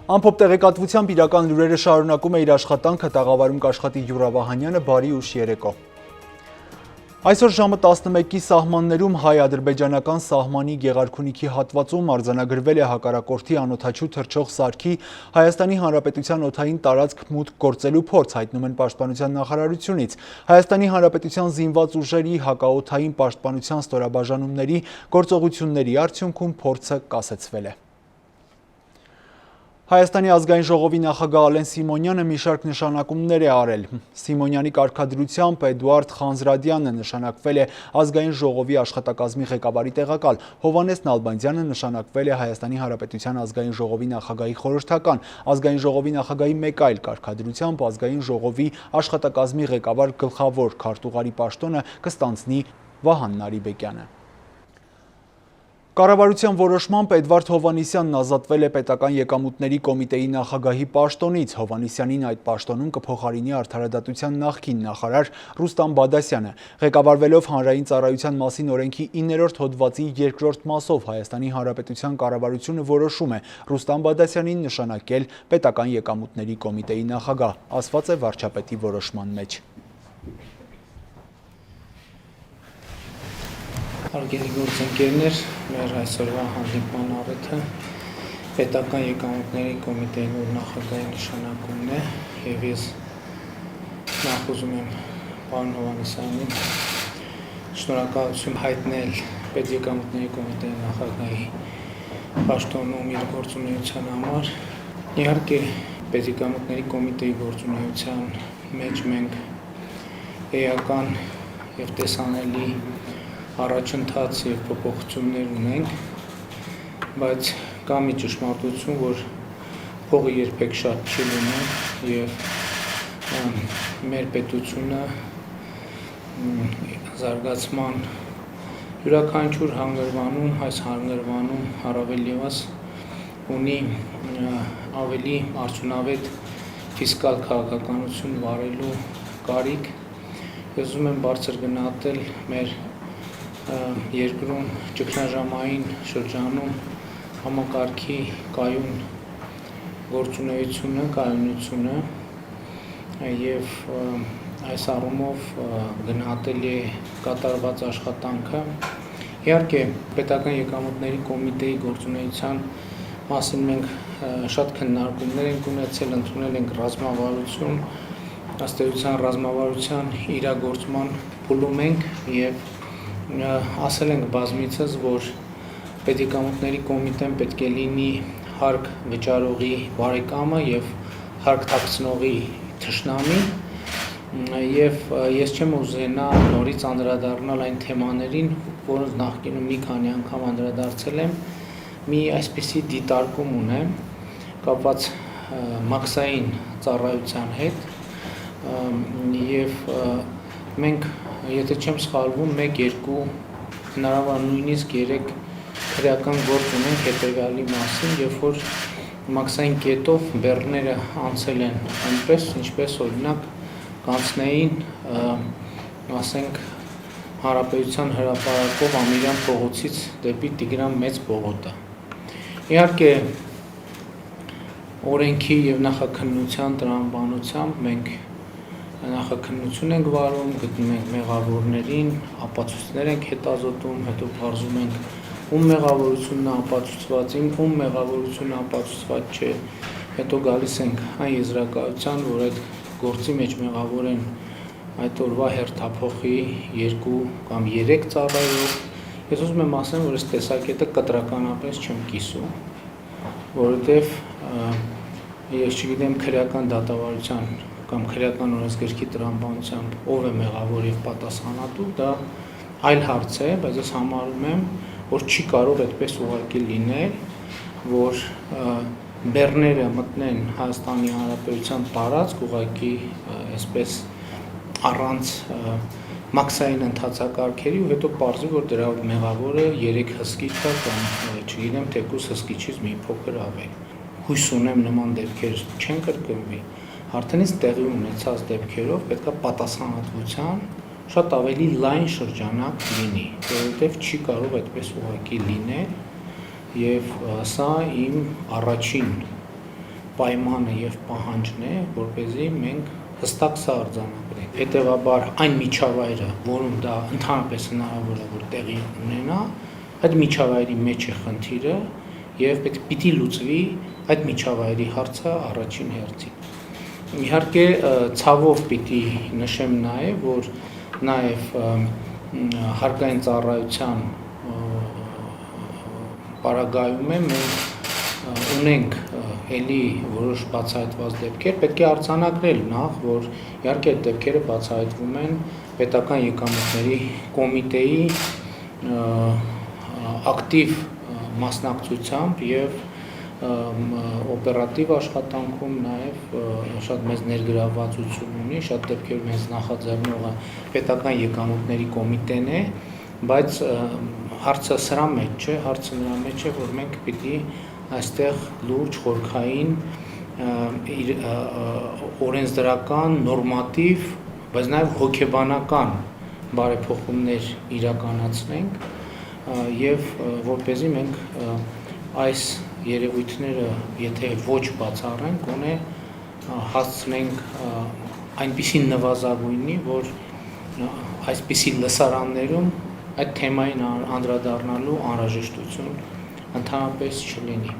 Ամփոփ տեղեկատվությամբ իրական լուրերը շարունակում է իր աշխատանքը, տաղավարում կաշխատի Յուրա Վահանյանը, բարի ուշ երեկո։ Այսօր ժամը 11-ի սահմաններում հայ-ադրբեջանական սահմանի Գեղարքունիքի հատվածում արձանագրվել է հակառակորդի անօդաչու թռչող սարքի Հայաստանի Հանրապետության օդային տարածք մուտք գործելու փորձ, հայտնում են Պաշտպանության նախարարությունից։ Հայաստանի Հանրապետության զինված ուժերի հակաօդային պաշտպանության ստորաբաժանումների գործողությունների արդյունքում փորձը կասեցվել է։ Հայաստանի ազգային ժողովի նախագահ Ալեն Սիմոնյանը մի շարք նշանակումներ է արել։ Սիմոնյանի կարգադրությամբ Էդուարդ Խանզրադյանը նշանակվել է ազգային ժողովի աշխատակազմի ղեկավարի տեղակալ, Հովհաննես Նալբանդյանը նշանակվել է Հայաստանի Հանրապետության ազգային ժողովի նախագահի խորհրդական, ազգային ժողովի նախագահի մեկ այլ կարգադրությամբ ազգային ժողովի աշխատակազմի ղեկավար գլխավոր քարտուղարի պաշտոնը կստանձնի Վահան Նարիբեկյանը։ Կառավարության որոշմամբ Էդվարդ Հովհաննիսյանն ազատվել է պետական եկամուտների կոմիտեի նախագահի պաշտոնից։ Հովհաննիսյանին այդ պաշտոնում կփոխարինի արդարադատության նախկին նախարար Ռուստամ Բադասյանը։ Ղեկավարվելով Հանրային ծառայության մասին օրենքի 9-րդ հոդվածի 2-րդ մասով Հայաստանի Հանրապետության կառավարությունը որոշում է Ռուստամ Բադասյանին նշանակել պետական եկամուտների կոմիտեի նախագահ, ասված է վարչապետի որոշման մեջ։ Հարգելի գործընկերներ, մեր այսօրվա հանդիպման առիթը պետական եկամուտների կոմիտեի նոր նախագահի նշանակումն է եւ ես նախ ուզում եմ պարոն Հովհաննիսյանին շնորհակալություն հայտնել պետեկամուտների կոմիտեի նախագահի պաշտոնում իր գործունեության համար։ Իհարկե պետեկամուտների կոմիտեի գործունեության մեջ մենք էական եւ տեսանելի առաջընթաց եւ փոփոխություններ ունենք, բայց կա մի ճշմարտություն, որ փողը երբեք շատ չի լինում եւ մեր պետությունը զարգացման յուրաքանչյուր հանգրվանում, այս հանգրվանում առավել եւս ունի ավելի արդյունավետ ֆիսկալ քաղաքականություն վարելու կարիք։ Ես ուզում եմ բարձր գնահատել մեր երկրում ճգնաժամային շրջանում համակարգի կայուն գործունեությունը, կայունությունը եւ այս առումով գնահատելի է կատարված աշխատանքը։ Իհարկե պետական եկամուտների կոմիտեի գործունեության մասին մենք շատ քննարկումներ ենք ունեցել, ընդունել ենք ռազմավարություն, ըստ էության ռազմավարության իրագործման փուլում ենք եւ ասել ենք բազմիցս, որ պետեկամուտների կոմիտեն պետք է լինի հարկ վճարողի բարեկամը եւ հարկ թաքցնողի թշնամի եւ ես չեմ ուզենա նորից անդրադառնալ այն թեմաներին, որոնց նախկինում մի քանի անգամ անդրադարձել եմ, մի այսպիսի դիտարկում ունեմ կապված մաքսային ծառայության հետ եւ մենք եթե չեմ սխալվում 1-2 հնարավոր նույնիսկ 3 քրեական գործ ունենք հետևյալի մասին, երբ որ մաքսային կետով բեռները անցել են այնպես, ինչպես օրինակ կանցնեին, ասենք Հանրապետության հրապարակով Ամիրյան փողոցից դեպի Տիգրան Մեծ փողոցը։ Իհարկե օրենքի եւ նախաքննության տրամաբանությամբ մենք նախաքննություն ենք վարում, գտնում ենք մեղավորներին, ապացույցներ ենք հետազոտում, հետո բարձում ենք ում մեղավորությունն է ապացուցված, ում մեղավորությունը ապացուցված չէ, հետո գալիս ենք այն եզրակացության, որ այդ գործի մեջ մեղավոր են այդ օրվա հերթափոխի 2 կամ 3 ծառայող։ Ես ուզում եմ ասեմ, որ այս տեսակետը կտրականապես չեմ կիսում, որովհետև ես չգիտեմ քրեական դատավարության կամ քրեական օրենսգրքի տրամաբանությամբ ով է մեղավոր եւ պատասխանատու, դա այլ հարց է, բայց ես համարում եմ, որ չի կարող այդպես ուղղակի լինել, որ բեռները մտնեն Հայաստանի Հանրապետության տարածք ուղղակի այսպես առանց մաքսային ընթացակարգերի ու հետո պարզվի, որ դրա մեղավորը 3 հսկիչ է կամ չգիտեմ թեկուզ հսկիչից մի փոքր ավել։ Հույս ունեմ նման դեպքեր չեն կրկնվի։ Արդենից տեղի ունեցած դեպքերով պետք է պատասխանատվության շատ ավելի լայն շրջանակ լինի, որովհետև չի կարող այդպես ուղղակի լինել եւ սա իմ առաջին պայմանը եւ պահանջն է, որպեսզի մենք հստակ սա արձանագրենք։ Հետևաբար այն միջավայրը, որում դա ընդհանրապես հնարավոր է որ տեղի ունենա, այդ միջավայրի մեջ է խնդիրը եւ պիտի լուծվի այդ միջավայրի հարցը առաջին հերթին։ Իհարկե ցավով պիտի նշեմ նաեւ, որ նաեւ հարկային ծառայության պարագայում է մենք ունենք էլի որոշ բացահայտված դեպքեր, պետք է արձանագրել նախ, որ իհարկե այդ դեպքերը բացահայտվում են պետական եկամուտների կոմիտեի ակտիվ մասնակցությամբ եւ օպերատիվ աշխատանքում նաեւ շատ մեծ ներգրավվածություն ունի, շատ դեպքերում հենց նախաձեռնողը պետական եկամուտների կոմիտեն է, բայց հարցը սրա մեջ չէ, հարցը նրա մեջ է, որ մենք պիտի այստեղ լուրջ խորքային օրենսդրական, նորմատիվ, բայց նաև հոգեբանական բարեփոխումներ իրականացնենք եւ որպեսզի մենք այս երևույթները, եթե ոչ բացառենք, գոնե հասցնենք այնպիսի նվազագույնի, որ այսպիսի լսարաններում այդ թեմային անդրադառնալու անհրաժեշտություն ընդհանրապես չլինի։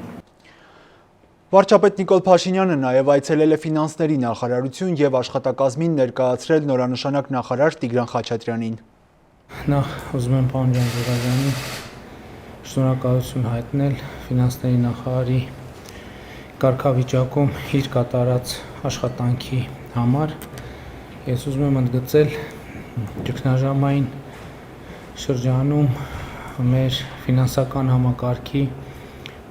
Վարչապետ Նիկոլ Փաշինյանը նաև այցելել է ֆինանսների նախարարություն եւ աշխատակազմին ներկայացրել նորանշանակ նախարար Տիգրան Խաչատրյանին։ Նախ ուզում եմ պարոն Ջանջեղանյանի շնորհակալություն հայտնել ֆինանսների նախարարի կարգավիճակում իր կատարած աշխատանքի համար։ Ես ուզում եմ ընդգծել ճգնաժամային շրջանում մեր ֆինանսական համակարգի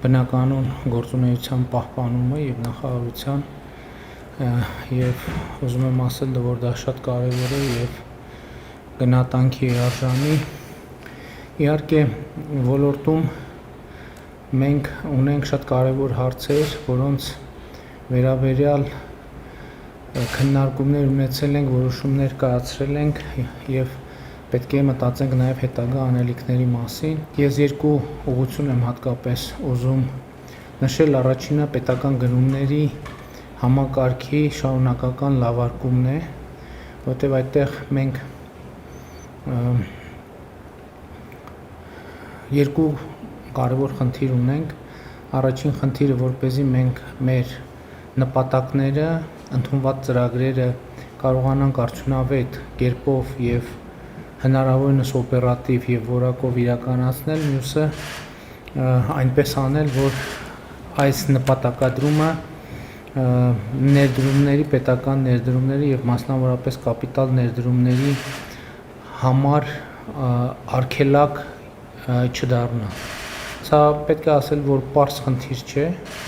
բնականon գործունեության պահպանումը եւ նախարարության եւ ուզում եմ ասել, որ դա շատ կարեւոր է եւ գնահատանքի արժանի։ Իհարկե ոլորտում մենք ունենք շատ կարեւոր հարցեր, որոնց վերաբերյալ քննարկումներ ունեցել ենք, որոշումներ կայացրել ենք եւ պետք է մտածենք նաև հետագա անելիքների մասին։ Ես երկու ուղղություն եմ հատկապես ուզում նշել, առաջինը պետական գնումների համակարգի շարունակական լավարկումն է, որտեղ այդտեղ մենք երկու կարևոր խնդիր ունենք։ Առաջին խնդիրը, որպեսզի մենք մեր նպատակները, ընդունված ծրագրերը կարողանանք արդյունավետ կերպով եւ հնարավորինս օպերատիվ եւ որակով իրականացնել, մյուսը այնպես անել, որ այս նպատակադրումը ներդրումների, պետական ներդրումների եւ մասնավորապես կապիտալ ներդրումների համար արգելակ չդառնա։ Սա պետք է ասել, որ պարզ խնդիր չէ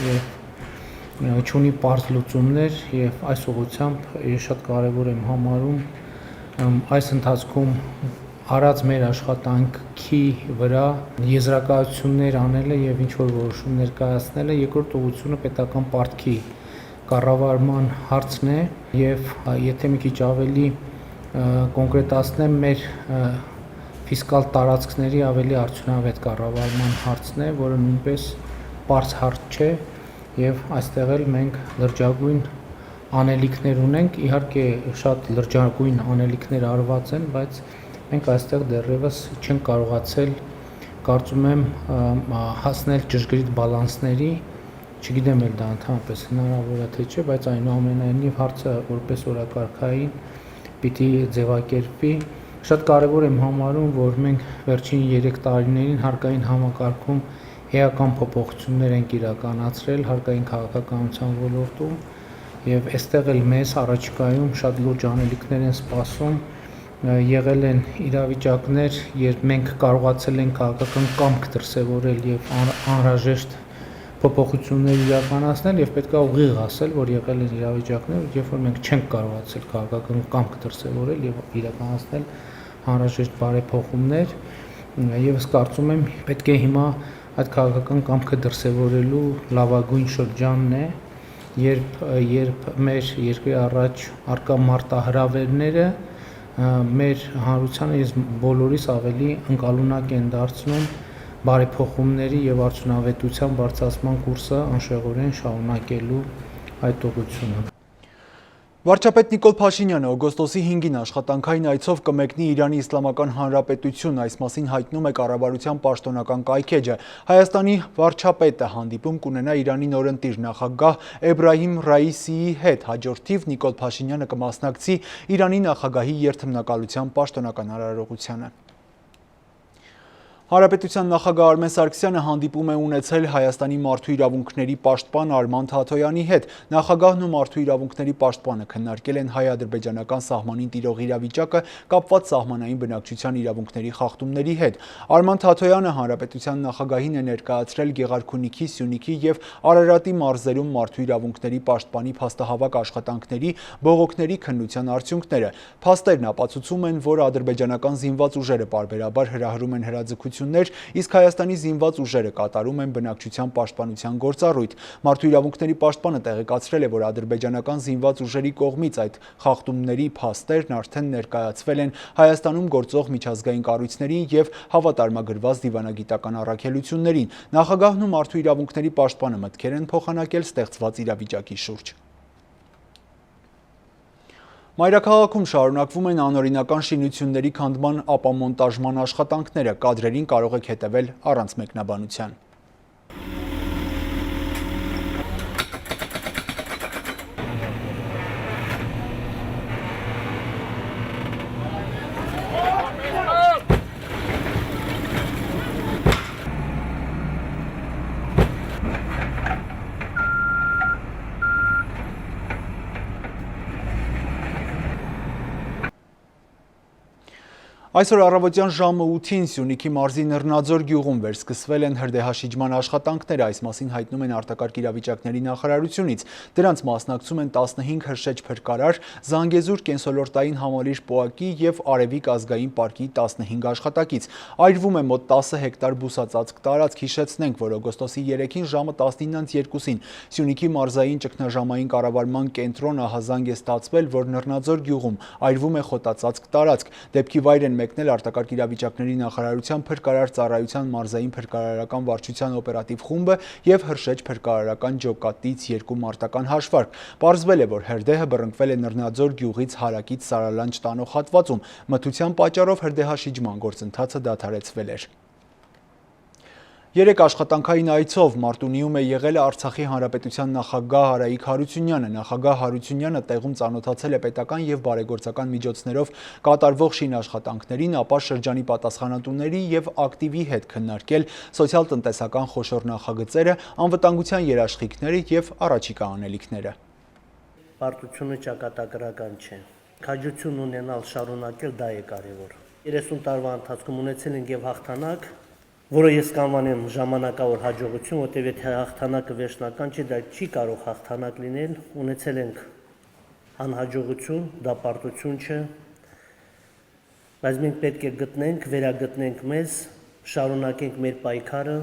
եւ չունի պարզ լուծումներ եւ այս ուղղությամբ ես շատ կարեւոր եմ համարում այս ընթացքում արած մեր աշխատանքի վրա եզրակացություններ անելը եւ ինչ որ որոշումներ կայացնելը, երկրորդ ուղղությունը պետական պարտքի կառավարման հարցն է եւ եթե մի քիչ ավելի կոնկրետացնեմ, մեր ֆիսկալ տարածքների ավելի արդյունավետ կառավարման հարցն է, որը նույնպես պարզ հարց չէ եւ այստեղ էլ մենք լրջագույն անելիքներ ունենք, իհարկե շատ լրջագույն անելիքներ արված են, բայց մենք այստեղ դեռևս չենք կարողացել, կարծում եմ, հասնել ճշգրիտ բալանսների, չգիտեմ էլ դա ընդհանրապես հնարավոր է թե չէ, բայց այնուամենայնիվ հարցը որպես օրակարգային պիտի ձևակերպվի։ Շատ կարևոր եմ համարում, որ մենք վերջին 3 տարիներին հարկային համակարգում էական փոփոխություններ ենք իրականացրել հարկային քաղաքականության ոլորտում եւ այստեղ էլ մեզ առաջիկայում շատ լուրջ անելիքներ են սպասում, եղել են իրավիճակներ, երբ մենք կարողացել ենք քաղաքական կամք դրսևորել եւ անհրաժեշտ փոփոխություններ իրականացնել եւ պետք է ուղիղ ասել, որ եղել են իրավիճակներ, երբ որ մենք չենք կարողացել քաղաքական կամք դրսևորել եւ իրականացնել անհրաժեշտ բարեփոխումներ, եւս կարծում եմ պետք է հիմա այդ քաղաքական կամքը դրսևորելու լավագույն շրջանն է, երբ մեր երկրի առաջ արկա մարտահրավերները մեր հանրությանը ես բոլորիս ավելի ընկալունակ են դարձնում բարեփոխումների եւ արդյունավետության բարձրացման կուրսը անշեղորեն շարունակելու այդ ուղղությունը։ Վարչապետ Նիկոլ Փաշինյանը օգոստոսի 5-ին աշխատանքային այցով կմեկնի Իրանի Իսլամական Հանրապետություն, այս մասին հայտնում է կառավարության պաշտոնական կայքէջը։ Հայաստանի վարչապետը հանդիպում կունենա Իրանի նորընտիր նախագահ Էբրահիմ Ռայիսիի հետ, հաջորդիվ Նիկոլ Փաշինյանը կմասնակցի Իրանի նախագահի երթմնակալության պաշտոնական արարողությանը։ Հանրապետության նախագահ Արմեն Սարգսյանը հանդիպում է ունեցել Հայաստանի մարդու իրավունքների պաշտպան Արման Թաթոյանի հետ։ Նախագահն ու մարդու իրավունքների պաշտպանը քննարկել են հայ-ադրբեջանական սահմանին տիրող իրավիճակը կապված սահմանային բնակչության իրավունքների խախտումների հետ։ Արման Թաթոյանը հանրապետության նախագահին է ներկայացրել Գեղարքունիքի, Սյունիքի եւ Արարատի մարզերում մարդու իրավունքների պաշտպանի փաստահավաք աշխատանքների բողոքների քննության արդյունքները։ Փաստերն ապացուցում են, որ ադրբեջանական զինված ուժերը պարբերաբար հրահրում են հրաձգություններ, իսկ Հայաստանի զինված ուժերը կատարում են բնակչության պաշտպանության գործառույթ։ Մարդու իրավունքների պաշտպանը տեղեկացրել է, որ ադրբեջանական զինված ուժերի կողմից այդ խախտումների փաստերն արդեն ներկայացվել են Հայաստանում գործող միջազգային կառույցներին եւ հավատարմագրված դիվանագիտական առաքելություններին։ Նախագահն ու մարդու իրավունքների պաշտպանը մտքեր են փոխանակել ստեղծված իրավիճակի շուրջ։ Մայրաքաղաքում շարունակվում են անօրինական շինությունների քանդման ապամոնտաժման աշխատանքները, կադրերին կարող եք հետևել առանց մեկնաբանության։ Այսօր առավոտյան ժամը 8-ին Սյունիքի մարզի Նռնաձոր գյուղում վերսկսվել են հրդեհաշիջման աշխատանքները, այս մասին հայտնում են արտակարգ իրավիճակների նախարարությունից։ Դրանց մասնակցում են 15 հրշեջ փրկարար, Զանգեզուր կենսոլորտային համալիր ՊՕԱԿ-ի եւ Արևիկ ազգային պարկի 15 աշխատակից։ Այրվում է մոտ 10 հեկտար բուսածածկ տարածք, հիշեցնենք, որ օգոստոսի 3-ին ժամը 19:02-ին Սյունիքի մարզային ճգնաժամային կառավարման կենտրոն ահազանգ է ստացվել, որ Նռնաձոր գյուղում այրվում է խոտածածկ տարածք։ Դեպքի վայր են մեկնել արտակարգ իրավիճակների նախարարության փրկարար ծառայության մարզային փրկարարական վարչության օպերատիվ խումբը եւ հրշեջ փրկարարական ջոկատից 2 մարտական հաշվարկ։ Պարզվել է, որ հրդեհը բռնկվել է Նռնաձոր գյուղից հարակից Սարալանջ տանող հատվածում։ Մթության պատճառով հրդեհաշիջման գործընթացը դադարեցվել էր։ Երեք աշխատանքային այցով Մարտունիում է եղել Արցախի Հանրապետության նախագահ Արայիկ Հարությունյանը։ Նախագահ Հարությունյանը տեղում ծանոթացել է պետական եւ բարեգործական միջոցներով կատարվող շինաշխատանքներին, ապա շրջանի պատասխանատուների եւ ակտիվի հետ քննարկել սոցիալ-տնտեսական խոշոր նախագծերը, անվտանգության երաշխիքները եւ առաջիկա անելիքները։ Պարտությունը ճակատագրական չէ։ Քաջություն ունենալ, շարունակել դա է կարևոր։ 30 տարվա ընթացքում ունեցել ենք եւ հաղթանակ, որը ես կանվանեմ ժամանակավոր հաջողություն, որտեղ եթե հաղթանակը վերջնական չէ, դա չի կարող հաղթանակ լինել, ունեցել ենք անհաջողություն, դա պարտություն չէ, բայց մենք պետք է գտնենք, վերագտնենք մեզ, շարունակենք մեր պայքարը,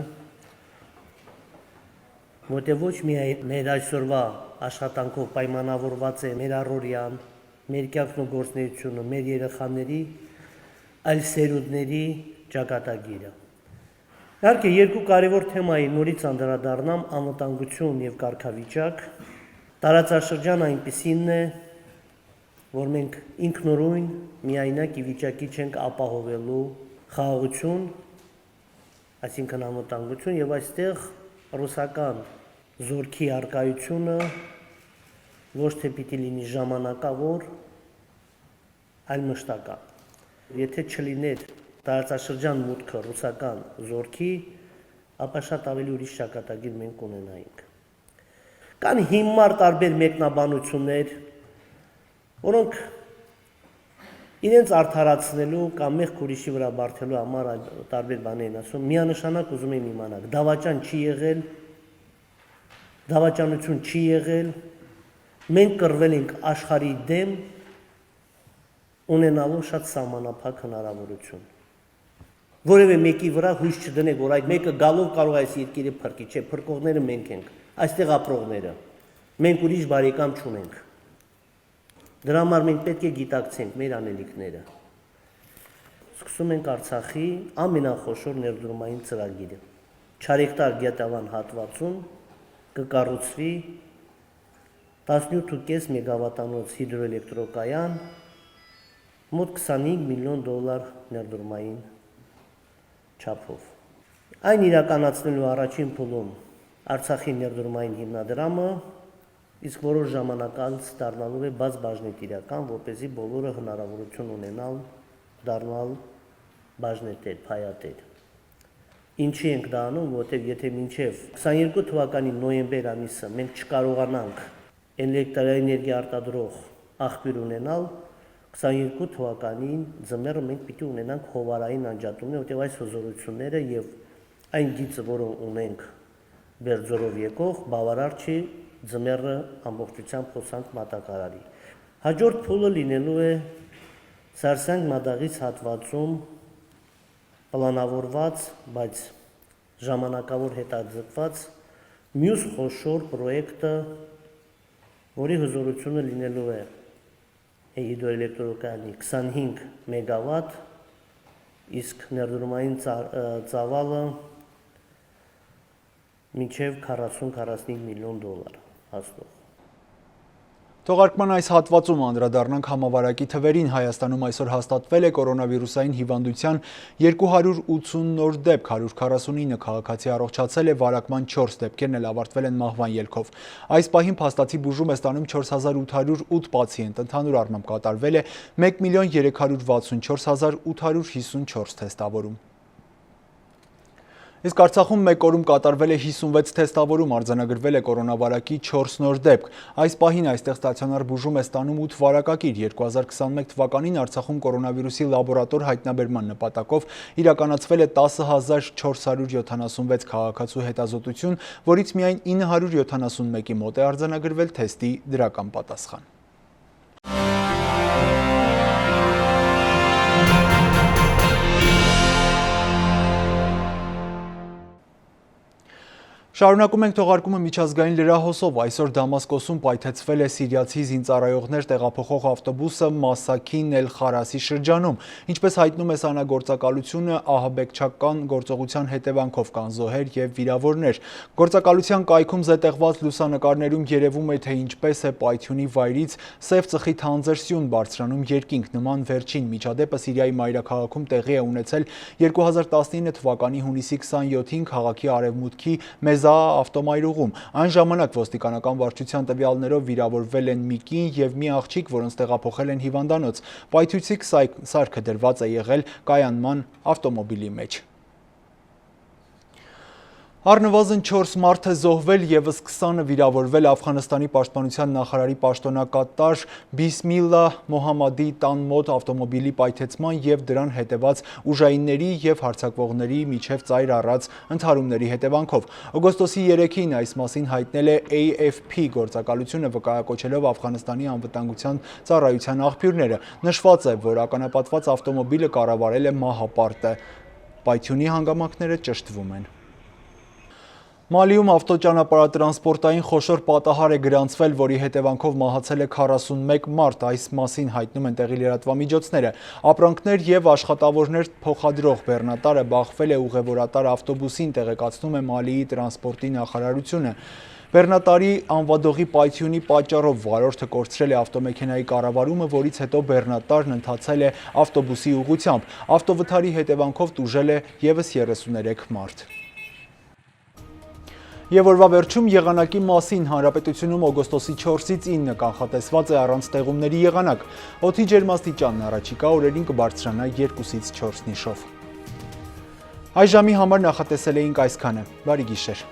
որտեղ ոչ միայն մեր այսօրվա աշխատանքով պայմանավորված է մեր առօրյան, մեր կյանքն ու գործունեությունը, մեր երեխաների, այլ սերունդների ճակատագիրը։ Իհարկե երկու կարևոր թեմայի նորից անդրադառնամ՝ անվտանգություն եւ կարգավիճակ։ Տարածաշրջանը այնպիսին է, որ մենք ինքնուրույն միայնակ ի վիճակի չենք ապահովելու խաղաղություն, այսինքն անվտանգություն, եւ այստեղ ռուսական զորքի արկայությունը ոչ թե պիտի լինի ժամանակավոր, այլ մշտական։ Եթե չլիներ տարածաշրջան մուտքը ռուսական զորքի, ապա շատ ավելի ուրիշ ճակատագիր մենք ունենայինք։ Կան հիմար տարբեր մեկնաբանություններ, որոնք իրենց արդարացնելու կամ մեղք ուրիշի վրա բարթելու համար տարբեր բաներ են ասում։ Միանշանակ ուզում եմ իմանալ, դավաճան չի եղել, դավաճանություն չի եղել, մենք կռվել ենք աշխարհի դեմ, ունենալու շատ սահմանափակ հնարավորություն։ Որևէ մեկի վրա հույս չդնեք, որ այդ մեկը գալով կարող է այս երկիրը փրկի, չէ, փրկողները մենք ենք, այստեղ ապրողները։ Մենք ուրիշ բարեկամ չունենք։ Դրա համար մենք պետք է գիտակցենք մեր անելիքները։ Սկսում ենք Արցախի ամենախոշոր ներդրումային ծրագիրը։ Չարեկտար գետավան հատվածում կկառուցվի 18.5 մեգավատանոց հիդրոէլեկտրոկայան, մոտ 25 միլիոն դոլար ներդրումային չափով։ Այն իրականացնելու առաջին փուլում Արցախի ներդրումային հիմնադրամը, իսկ որոշ ժամանակ անց դառնալու է բաց բաժնետիրական, որպեսզի բոլորը հնարավորություն ունենալ դառնալ բաժնետեր, փայատեր։ Ինչի ենք դա անում, որտեղ եթե մինչև 22 թվականի նոյեմբեր ամիսը մենք չկարողանանք էլեկտրաէներգիա արտադրող աղբյուր ունենալ, 22 թվականին ձմեռը մենք պիտի ունենանք հովարային անջատումներ, որտեղ այս հզորությունները եւ այն գիծը, որը ունենք Բերձորով եկող, բավարար չի ձմեռը ամբողջությամբ խոսանք մատակարարի։ Հաջորդ փուլը լինելու է Սարսանք մադաղից հատվածում պլանավորված, բայց ժամանակավոր հետաձգված մյուս խոշոր պրոյեկտը, որի հզորությունը լինելու է հիդրոէլեկտրոկայանի 25 մեգավատ, իսկ ներդրումային ծավալը մինչև 40-45 միլիոն դոլար հասնող։ Թողարկման այս հատվածում անդրադառնանք համավարակի թվերին։ Հայաստանում այսօր հաստատվել է կորոնավիրուսային հիվանդության 280 նոր դեպք, 149 քաղաքացի առողջացել է, վարակման 4 դեպքերն էլ ավարտվել են մահվան ելքով։ Այս պահին փաստացի բուժում է ստանում 4808 պացիենտ, ընդհանուր առմամբ կատարվել է 1,364,854 թեստավորում։ Իսկ Արցախում մեկ օրում կատարվել է 56 թեստավորում, արձանագրվել է կորոնավարակի 4 նոր դեպք։ Այս պահին այստեղ ստացիոնար բուժում է ստանում 8 վարակակիր։ 2021 թվականին Արցախում կորոնավիրուսի լաբորատոր հայտնաբերման նպատակով իրականացվել է 10,476 քաղաքացու հետազոտություն, որից միայն 971-ի մոտ է արձանագրվել թեստի դրական պատասխան։ Շարունակում ենք թողարկումը միջազգային լրահոսով։ Այսօր Դամասկոսում պայթեցվել է սիրիացի զինծառայողներ տեղափոխող ավտոբուսը Մասաքին Էլ-Խարասի շրջանում։ Ինչպես հայտնում է սանագործակալությունը, ահաբեկչական գործողության հետևանքով կան զոհեր և վիրավորներ։ Գործակալության կայքում զետեղված լուսանկարներում երևում է, թե ինչպես է պայթյունի վայրից սև ծխի թանձր սյուն բարձրանում երկինք։ Նման վերջին միջադեպը Սիրիայի մայրաքաղաքում տեղի է ունեցել 2019 թվականի հունիսի 27-ին քաղաքի արևմուտքի ավտոմայրուղում։ Այն ժամանակ ոստիկանական վարչության տվյալներով վիրավորվել են մի կին և մի աղջիկ, որոնց տեղափոխել են հիվանդանոց։ Պայթուցիկ սարքը դրված է եղել կայանման ավտոմոբիլի մեջ։ Առնվազն 4 մարդ է զոհվել, ևս 20-ը վիրավորվել Աֆղանստանի պաշտպանության նախարարի պաշտոնակատար Բիսմիլլա Մոհամմադի տան մոտ ավտոմոբիլի պայթեցման և դրան հետևած ուժայինների և հարձակվողների միջև ծայր առած ընդհարումների հետևանքով։ Օգոստոսի 3-ին այս մասին հայտնել է AFP գործակալությունը, վկայակոչելով Աֆղանստանի անվտանգության ծառայության աղբյուրները։ Նշված է, որ ականապատված ավտոմոբիլը կառավարել է մահապարտը։ Պայթյունի հանգամանքները ճշտվում են։ Մալիում ավտոճանապարհատրանսպորտային խոշոր պատահար է գրանցվել, որի հետևանքով մահացել է 41 մարդ, այս մասին հայտնում են տեղի լրատվամիջոցները։ Ապրանքներ և աշխատավորներ փոխադրող բեռնատարը բախվել է ուղևորատար ավտոբուսին, տեղեկացնում է Մալիի տրանսպորտի նախարարությունը։ Բեռնատարի անվադողի պայթյունի պատճառով վարորդը կորցրել է ավտոմեքենայի կառավարումը, որից հետո բեռնատարն ընթացել է ավտոբուսի ուղղությամբ։ Ավտովթարի հետևանքով տուժել է ևս 33 մարդ։ Եվ օրվա վերջում եղանակի մասին հանրապետությունում օգոստոսի 4-ից 9 կանխատեսված է առանց տեղումների եղանակ։ Օդի ջերմաստիճանն առաջիկա օրերին կբարձրանա 2-ից 4 նիշով։ Այս ժամի համար նախատեսել էինք այսքանը։ Բարի գիշեր։